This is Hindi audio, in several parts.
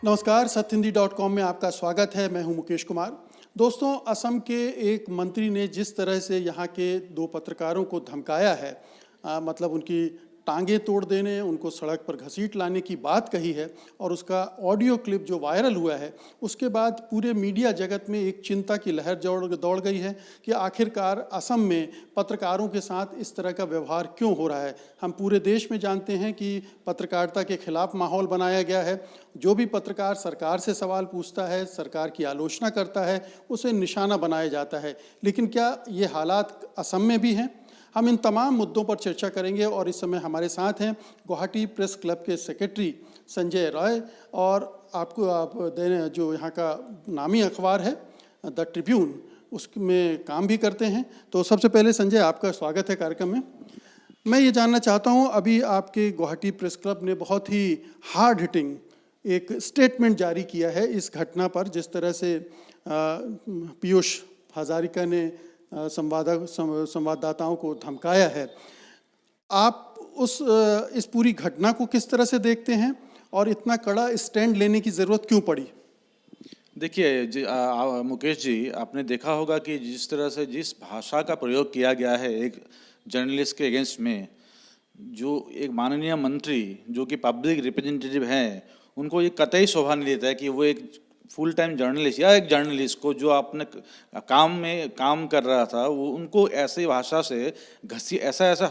नमस्कार, सत्यहिंदी.com में आपका स्वागत है। मैं हूं मुकेश कुमार। दोस्तों, असम के एक मंत्री ने जिस तरह से यहाँ के दो पत्रकारों को धमकाया है, मतलब उनकी टांगें तोड़ देने, उनको सड़क पर घसीट लाने की बात कही है और उसका ऑडियो क्लिप जो वायरल हुआ है, उसके बाद पूरे मीडिया जगत में एक चिंता की लहर दौड़ गई है कि आखिरकार असम में पत्रकारों के साथ इस तरह का व्यवहार क्यों हो रहा है। हम पूरे देश में जानते हैं कि पत्रकारिता के खिलाफ माहौल बनाया गया है। जो भी पत्रकार सरकार से सवाल पूछता है, सरकार की आलोचना करता है, उसे निशाना बनाया जाता है। लेकिन क्या ये हालात असम में भी हैं? हम इन तमाम मुद्दों पर चर्चा करेंगे और इस समय हमारे साथ हैं गुवाहाटी प्रेस क्लब के सेक्रेटरी संजय रॉय और आप जो यहाँ का नामी अखबार है द ट्रिब्यून, उसमें काम भी करते हैं। तो सबसे पहले संजय, आपका स्वागत है कार्यक्रम में। मैं ये जानना चाहता हूँ, अभी आपके गुवाहाटी प्रेस क्लब ने बहुत ही हार्ड हिटिंग एक स्टेटमेंट जारी किया है इस घटना पर, जिस तरह से पीयूष हजारिका ने संवाददाताओं को धमकाया है। आप इस पूरी घटना को किस तरह से देखते हैं और इतना कड़ा स्टैंड लेने की ज़रूरत क्यों पड़ी? देखिए मुकेश जी, आपने देखा होगा कि जिस तरह से जिस भाषा का प्रयोग किया गया है एक जर्नलिस्ट के अगेंस्ट में, जो एक माननीय मंत्री जो कि पब्लिक रिप्रेजेंटेटिव हैं, उनको ये कतई शोभा नहीं देता है कि वो एक फुल टाइम जर्नलिस्ट या एक जर्नलिस्ट को जो आपने काम कर रहा था, वो उनको ऐसी भाषा से ऐसा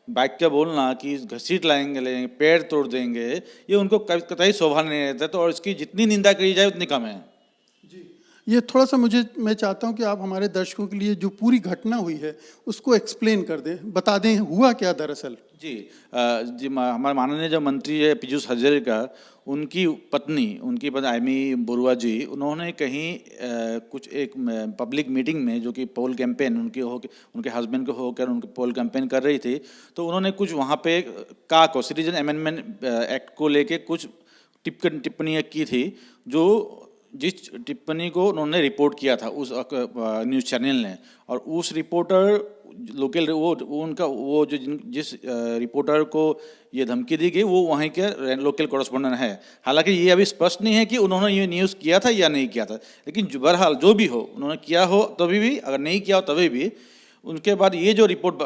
वाक्य बोलना कि घसीट लाएंगे, पैर तोड़ देंगे, ये उनको कतई शोभा नहीं देता। तो और इसकी जितनी निंदा करी जाए उतनी कम है। ये थोड़ा सा मैं चाहता हूँ कि आप हमारे दर्शकों के लिए जो पूरी घटना हुई है उसको एक्सप्लेन कर दें, बता दें हुआ क्या दरअसल। जी हमारे माननीय जो मंत्री है पीयूष हजारिका, उनकी पत्नी आइमी बरुआ जी, उन्होंने कहीं कुछ एक पब्लिक मीटिंग में, जो कि पोल कैंपेन उनके हस्बैंड को होकर उनके पोल कैंपेन कर रही थी, तो उन्होंने कुछ वहाँ पे सिटीजन अमेंडमेंट एक्ट को लेके कुछ टिप्पणियाँ की थी, जिस टिप्पणी को उन्होंने रिपोर्ट किया था उस न्यूज़ चैनल ने। और उस रिपोर्टर लोकल जिस रिपोर्टर को ये धमकी दी गई, वो वहीं के लोकल कॉरेस्पोंडेंट है। हालांकि ये अभी स्पष्ट नहीं है कि उन्होंने ये न्यूज़ किया था या नहीं किया था, लेकिन बहरहाल जो भी हो, उन्होंने किया हो तभी भी, अगर नहीं किया हो तभी भी, उनके बाद ये जो रिपोर्ट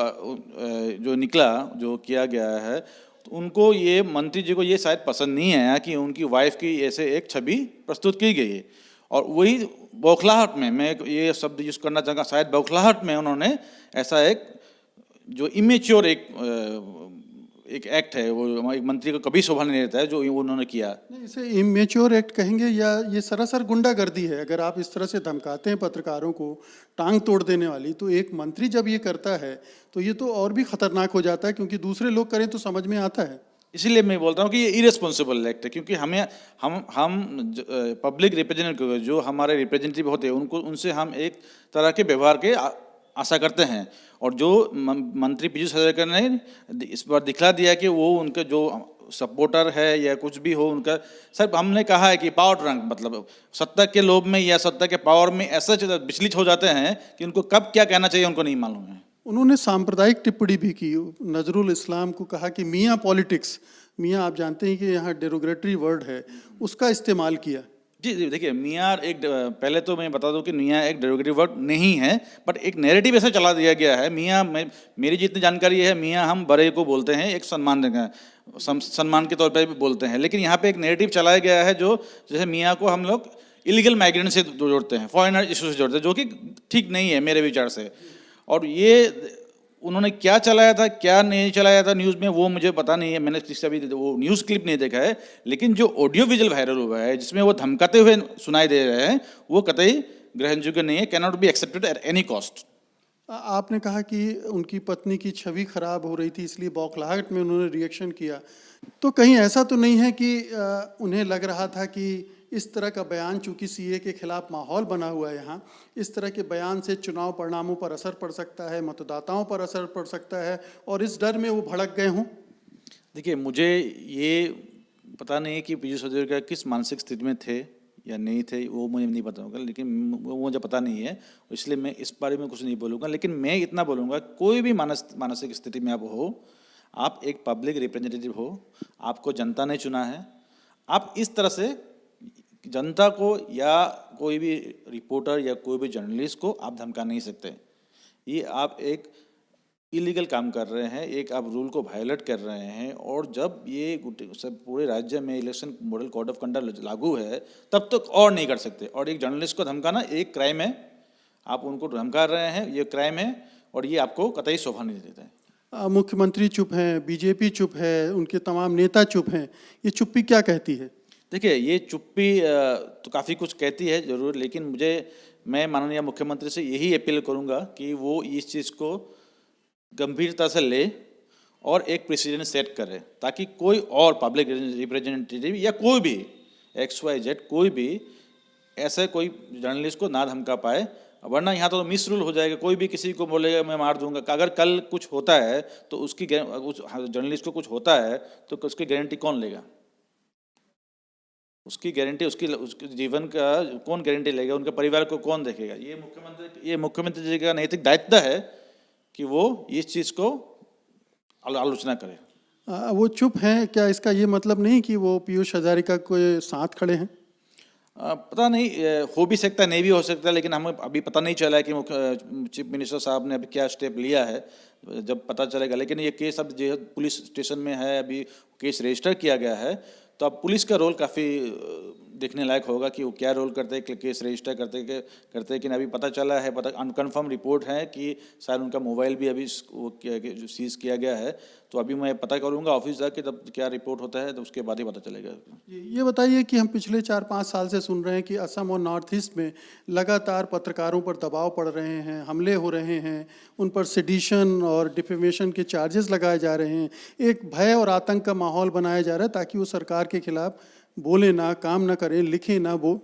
जो निकला, जो किया गया है, तो उनको ये मंत्री जी को ये शायद पसंद नहीं आया कि उनकी वाइफ की ऐसे एक छवि प्रस्तुत की गई है। और वही बौखलाहट में, मैं ये शब्द यूज़ करना चाहूँगा, शायद बौखलाहट में उन्होंने ऐसा एक जो इमेच्योर एक एक्ट है, वो एक मंत्री को कभी शोभा नहीं देता है, जो उन्होंने किया। नहीं, इसे इमेच्योर एक्ट कहेंगे या ये सरासर गुंडागर्दी है? अगर आप इस तरह से धमकाते हैं पत्रकारों को, टांग तोड़ देने वाली, तो एक मंत्री जब ये करता है तो ये तो और भी खतरनाक हो जाता है, क्योंकि दूसरे लोग करें तो समझ में आता है। इसीलिए मैं बोल रहा हूँ कि ये इरेस्पॉन्सिबल एक्ट है, क्योंकि हम पब्लिक रिप्रेजेंटेटिव, जो हमारे रिप्रेजेंटेटिव होते हैं, उनसे हम एक तरह के व्यवहार के आशा करते हैं। और जो मंत्री पीयूष हजारिका ने इस बार दिखला दिया कि वो उनके जो सपोर्टर है या कुछ भी हो, उनका सर, हमने कहा है कि पावर ट्रंक, मतलब सत्ता के लोभ में या सत्ता के पावर में ऐसा विचलित हो जाते हैं कि उनको कब क्या कहना चाहिए उनको नहीं मालूम है। उन्होंने सांप्रदायिक टिप्पणी भी की, नजरुल इस्लाम को कहा कि मियाँ पॉलिटिक्स, मियाँ आप जानते हैं कि यहाँ डेरोगेटरी वर्ड है, उसका इस्तेमाल किया। जी देखिए, मियाँ पहले तो मैं बता दूं कि मियाँ एक डेरोगेटरी वर्ड नहीं है, बट एक नैरेटिव ऐसा चला दिया गया है। मियाँ, मेरी जितनी जानकारी है, मियाँ हम बड़े को बोलते हैं, एक सम्मान के तौर पर भी बोलते हैं, लेकिन यहाँ पे एक नैरेटिव चलाया गया है जो जैसे मियाँ को हम लोग इलीगल माइग्रेंट से जोड़ते हैं, फॉरेनर इशू से जोड़ते हैं, जो कि ठीक नहीं है मेरे विचार से। और ये उन्होंने क्या चलाया था, क्या नहीं चलाया था न्यूज़ में, वो मुझे पता नहीं है, मैंने किसी अभी वो न्यूज़ क्लिप नहीं देखा है। लेकिन जो ऑडियो विजुअल वायरल हुआ है, जिसमें वो धमकाते हुए सुनाई दे रहे हैं, वो कतई ग्रहणयोग्य नहीं है, can not be accepted at any cost. आपने कहा कि उनकी पत्नी की छवि खराब हो रही थी, इसलिए बौखलाहट में उन्होंने रिएक्शन किया। तो कहीं ऐसा तो नहीं है कि उन्हें लग रहा था कि इस तरह का बयान, चूंकि सीए के खिलाफ माहौल बना हुआ है यहाँ, इस तरह के बयान से चुनाव परिणामों पर असर पड़ सकता है, मतदाताओं पर असर पड़ सकता है, और इस डर में वो भड़क गए हों? देखिए, मुझे ये पता नहीं कि पीयूष हजारिका किस मानसिक स्थिति में थे या नहीं थे, वो मुझे नहीं पता होगा, लेकिन वो मुझे पता नहीं है, इसलिए मैं इस बारे में कुछ नहीं बोलूँगा। लेकिन मैं इतना बोलूँगा, कोई भी मानसिक स्थिति में आप हो, आप एक पब्लिक रिप्रेजेंटेटिव हो, आपको जनता ने चुना है, आप इस तरह से जनता को या कोई भी रिपोर्टर या कोई भी जर्नलिस्ट को आप धमका नहीं सकते। ये आप एक इलीगल काम कर रहे हैं, एक आप रूल को वायलेट कर रहे हैं। और जब ये सब पूरे राज्य में election model code of conduct लागू है तब तक और नहीं कर सकते। और एक जर्नलिस्ट को धमकाना एक क्राइम है, आप उनको धमका रहे हैं, ये क्राइम है और ये आपको कतई शोभा नहीं देता है। मुख्यमंत्री चुप हैं, बीजेपी चुप है, उनके तमाम नेता चुप हैं, ये चुप्पी क्या कहती है? देखिए, ये चुप्पी तो काफ़ी कुछ कहती है ज़रूर, लेकिन मैं माननीय मुख्यमंत्री से यही अपील करूंगा कि वो इस चीज़ को गंभीरता से ले और एक प्रेसिडेंट सेट करे, ताकि कोई और पब्लिक रिप्रेजेंटेटिव या कोई भी XYZ कोई भी ऐसे कोई जर्नलिस्ट को ना धमका पाए। वरना यहाँ तो मिस रूल हो जाएगा, कोई भी किसी को बोलेगा मैं मार दूंगा। अगर कल कुछ होता है तो उस जर्नलिस्ट को कुछ होता है तो उसकी गारंटी कौन लेगा? उसकी गारंटी उसके जीवन का कौन गारंटी लेगा? उनके परिवार को कौन देखेगा? ये मुख्यमंत्री जी का नैतिक दायित्व है कि वो इस चीज़ को आलोचना करे। वो चुप हैं, क्या इसका ये मतलब नहीं कि वो पीयूष हजारिका के साथ खड़े हैं? पता नहीं, हो भी सकता है, नहीं भी हो सकता, लेकिन हमें अभी पता नहीं चला है कि चीफ मिनिस्टर साहब ने अभी क्या स्टेप लिया है, जब पता चलेगा। लेकिन ये केस अब जो पुलिस स्टेशन में है, अभी केस रजिस्टर किया गया है, तो अब पुलिस का रोल काफ़ी देखने लायक होगा कि वो क्या रोल करते हैं, केस रजिस्टर करते लेकिन अभी पता चला है, अनकन्फर्म रिपोर्ट है कि शायद उनका मोबाइल भी अभी जो सीज़ किया गया है। तो अभी मैं पता करूंगा ऑफिस जाके, तब क्या रिपोर्ट होता है तो उसके बाद ही पता चलेगा। ये बताइए कि हम पिछले 4-5 साल से सुन रहे हैं कि असम और नॉर्थ ईस्ट में लगातार पत्रकारों पर दबाव पड़ रहे हैं, हमले हो रहे हैं, उन पर सेडिशन और डिफेमेशन के चार्जेस लगाए जा रहे हैं, एक भय और आतंक का माहौल बनाया जा रहा है ताकि वो सरकार के खिलाफ बोले ना, काम ना करें, लिखे ना, वो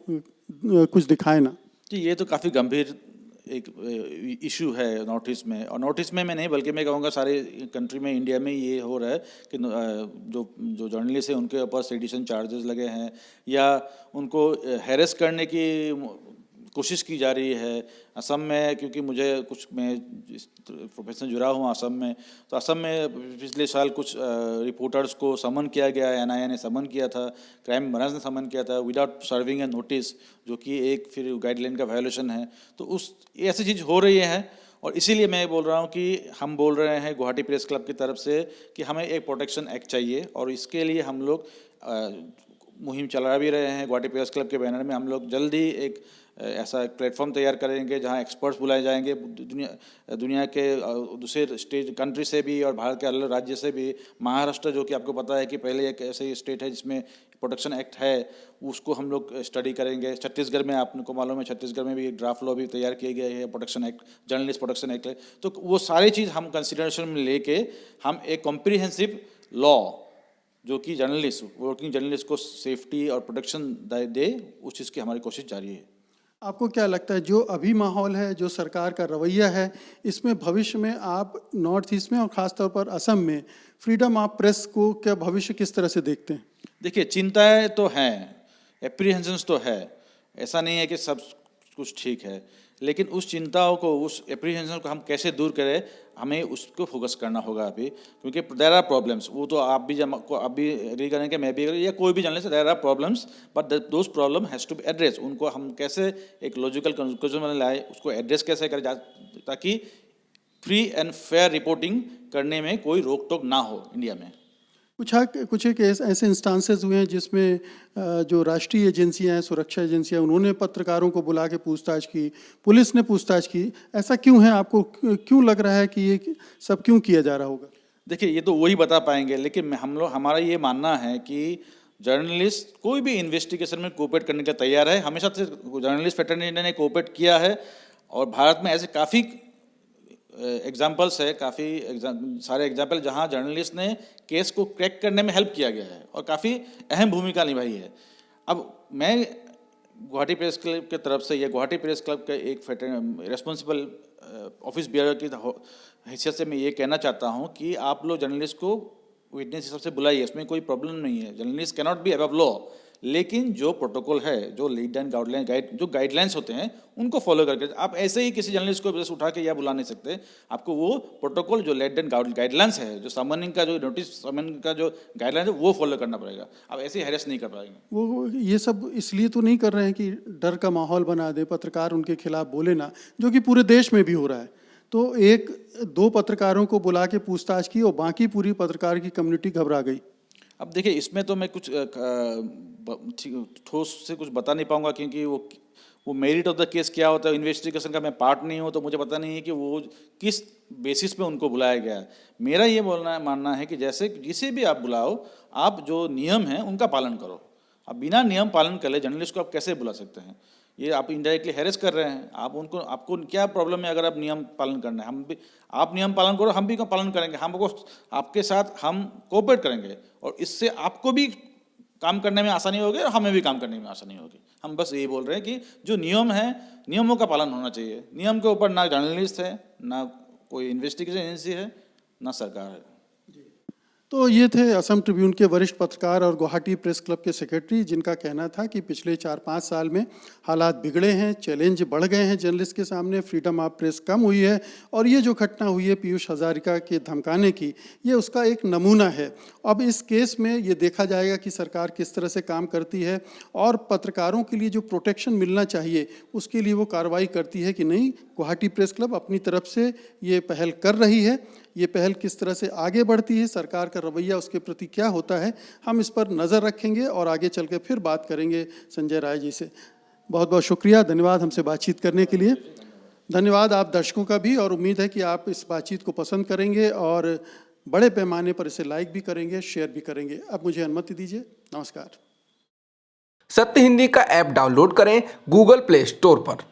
कुछ दिखाए ना। जी, ये तो काफ़ी गंभीर एक इशू है नॉर्थ ईस्ट में। और नॉर्थ ईस्ट में मैं नहीं, बल्कि मैं कहूँगा सारे कंट्री में, इंडिया में ये हो रहा है कि जो जर्नलिस्ट है उनके ऊपर सेडिशन चार्जेस लगे हैं या उनको हैरेस करने की कोशिश की जा रही है। असम में, क्योंकि मैं इस प्रोफेशन जुड़ा हूँ असम में, तो असम में पिछले साल कुछ रिपोर्टर्स को समन किया गया, NIA ने समन किया था, क्राइम ब्रांच ने समन किया था विदाउट सर्विंग ए नोटिस, जो कि एक फिर गाइडलाइन का वायोलेशन है। तो ऐसी चीज़ हो रही है। और इसीलिए मैं बोल रहा हूँ कि हम बोल रहे हैं गुवाहाटी प्रेस क्लब की तरफ से कि हमें एक प्रोटेक्शन एक्ट चाहिए, और इसके लिए हम लोग मुहिम चला भी रहे हैं। गुवाहाटी प्रेस क्लब के बैनर में हम लोग जल्दी एक ऐसा एक प्लेटफॉर्म तैयार करेंगे जहां एक्सपर्ट्स बुलाए जाएंगे दुनिया के दूसरे कंट्री से भी और भारत के अलग राज्य से भी। महाराष्ट्र, जो कि आपको पता है कि पहले एक ऐसे स्टेट है जिसमें प्रोटेक्शन एक्ट है, उसको हम लोग स्टडी करेंगे। छत्तीसगढ़ में, आपको मालूम है, छत्तीसगढ़ में भी एक ड्राफ्ट लॉ भी तैयार किए गए है, protection act, journalist protection act है। तो वो सारी चीज़ हम कंसिडरेशन में लेके हम एक कॉम्प्रिहेंसिव लॉ जो कि वर्किंग जर्नलिस्ट को सेफ्टी और प्रोटेक्शन दे, उस चीज़ की हमारी कोशिश जारी है। आपको क्या लगता है, जो अभी माहौल है, जो सरकार का रवैया है, इसमें भविष्य में आप नॉर्थ ईस्ट में और ख़ासतौर पर असम में फ्रीडम ऑफ प्रेस को क्या भविष्य किस तरह से देखते हैं? देखिए, चिंताएं तो हैं, एप्रीहेंशंस तो है, ऐसा नहीं है कि सब कुछ ठीक है, लेकिन उस चिंताओं को, उस एप्रीहेंशन को हम कैसे दूर करें, हमें उसको फोकस करना होगा अभी। क्योंकि देयर आर प्रॉब्लम्स, वो तो आप भी एग्री करेंगे, मैं भी या कोई भी journalist, there are problems, but those problem has to be address. उनको हम कैसे एक लॉजिकल कंक्लूजन में लाए, उसको एड्रेस कैसे करें ताकि फ्री एंड फेयर रिपोर्टिंग करने में कोई रोक टोक ना हो इंडिया में। कुछ एक ऐसे इंस्टांसेस हुए हैं जिसमें जो राष्ट्रीय एजेंसियां हैं, सुरक्षा एजेंसियां, उन्होंने पत्रकारों को बुला के पूछताछ की, पुलिस ने पूछताछ की। ऐसा क्यों है? आपको क्यों लग रहा है कि ये सब क्यों किया जा रहा होगा? देखिए, ये तो वही बता पाएंगे, लेकिन हमारा ये मानना है कि जर्नलिस्ट कोई भी इन्वेस्टिगेशन में कोऑपरेट करने का तैयार है। हमेशा से जर्नलिस्ट फ्रेटर्निटी ने कोऑपरेट किया है, और भारत में ऐसे काफ़ी एग्जाम्पल्स है, सारे एग्जाम्पल जहां जर्नलिस्ट ने केस को क्रैक करने में हेल्प किया गया है और काफ़ी अहम भूमिका निभाई है। अब मैं गुवाहाटी प्रेस क्लब की तरफ से या गुवाहाटी प्रेस क्लब का एक रेस्पॉन्सिबल ऑफिस बियर की हैसियत से मैं ये कहना चाहता हूं कि आप लोग जर्नलिस्ट को विटनेस हिसाब से बुलाइए, इसमें कोई प्रॉब्लम नहीं है। Journalist cannot be above law, लेकिन जो प्रोटोकॉल है, जो लीड एंड जो गाइडलाइंस होते हैं उनको फॉलो करके, आप ऐसे ही किसी जर्नलिस्ट को बस उठा के या बुला नहीं सकते। आपको वो प्रोटोकॉल जो लीड एंड गाइडलाइंस है, जो समनिंग का जो नोटिस समन का जो गाइडलाइंस है वो फॉलो करना पड़ेगा। आप ऐसे ही हैरेस नहीं कर पाएंगे। वो ये सब इसलिए तो नहीं कर रहे हैं कि डर का माहौल बना दे, पत्रकार उनके खिलाफ बोले ना, जो कि पूरे देश में भी हो रहा है। तो एक दो पत्रकारों को बुला के पूछताछ की और बाकी पूरी पत्रकार की कम्युनिटी घबरा गई। अब देखिए, इसमें तो मैं कुछ ठोस से कुछ बता नहीं पाऊंगा, क्योंकि वो मेरिट ऑफ द केस क्या होता है, इन्वेस्टिगेशन का मैं पार्ट नहीं हूँ, तो मुझे पता नहीं है कि वो किस बेसिस पे उनको बुलाया गया है। मेरा ये मानना है कि जैसे जिसे भी आप बुलाओ, आप जो नियम है उनका पालन करो। अब बिना नियम पालन कर ले जर्नलिस्ट को आप कैसे बुला सकते हैं? ये आप इनडायरेक्टली हैरेस कर रहे हैं। आपको क्या प्रॉब्लम है अगर आप नियम पालन करना है? हम भी, आप नियम पालन करो, हम भी पालन करेंगे। हमको आपके साथ हम कोऑपरेट करेंगे और इससे आपको भी काम करने में आसानी होगी और हमें भी काम करने में आसानी होगी। हम बस यही बोल रहे हैं कि जो नियम है, नियमों का पालन होना चाहिए। नियम के ऊपर ना जर्नलिस्ट है, ना कोई इन्वेस्टिगेशन एजेंसी है, ना सरकार है। तो ये थे असम ट्रिब्यून के वरिष्ठ पत्रकार और गुवाहाटी प्रेस क्लब के सेक्रेटरी, जिनका कहना था कि पिछले 4-5 साल में हालात बिगड़े हैं, चैलेंज बढ़ गए हैं जर्नलिस्ट के सामने, फ्रीडम ऑफ प्रेस कम हुई है और ये जो घटना हुई है पीयूष हजारिका के धमकाने की, ये उसका एक नमूना है। अब इस केस में ये देखा जाएगा कि सरकार किस तरह से काम करती है और पत्रकारों के लिए जो प्रोटेक्शन मिलना चाहिए उसके लिए वो कार्रवाई करती है कि नहीं। गुवाहाटी प्रेस क्लब अपनी तरफ से ये पहल कर रही है। ये पहल किस तरह से आगे बढ़ती है, सरकार का रवैया उसके प्रति क्या होता है, हम इस पर नज़र रखेंगे और आगे चल के फिर बात करेंगे संजय राय जी से। बहुत बहुत शुक्रिया, धन्यवाद हमसे बातचीत करने के लिए। धन्यवाद आप दर्शकों का भी, और उम्मीद है कि आप इस बातचीत को पसंद करेंगे और बड़े पैमाने पर इसे लाइक भी करेंगे, शेयर भी करेंगे। अब मुझे अनुमति दीजिए, नमस्कार। सत्य हिंदी का ऐप डाउनलोड करें गूगल प्ले स्टोर पर।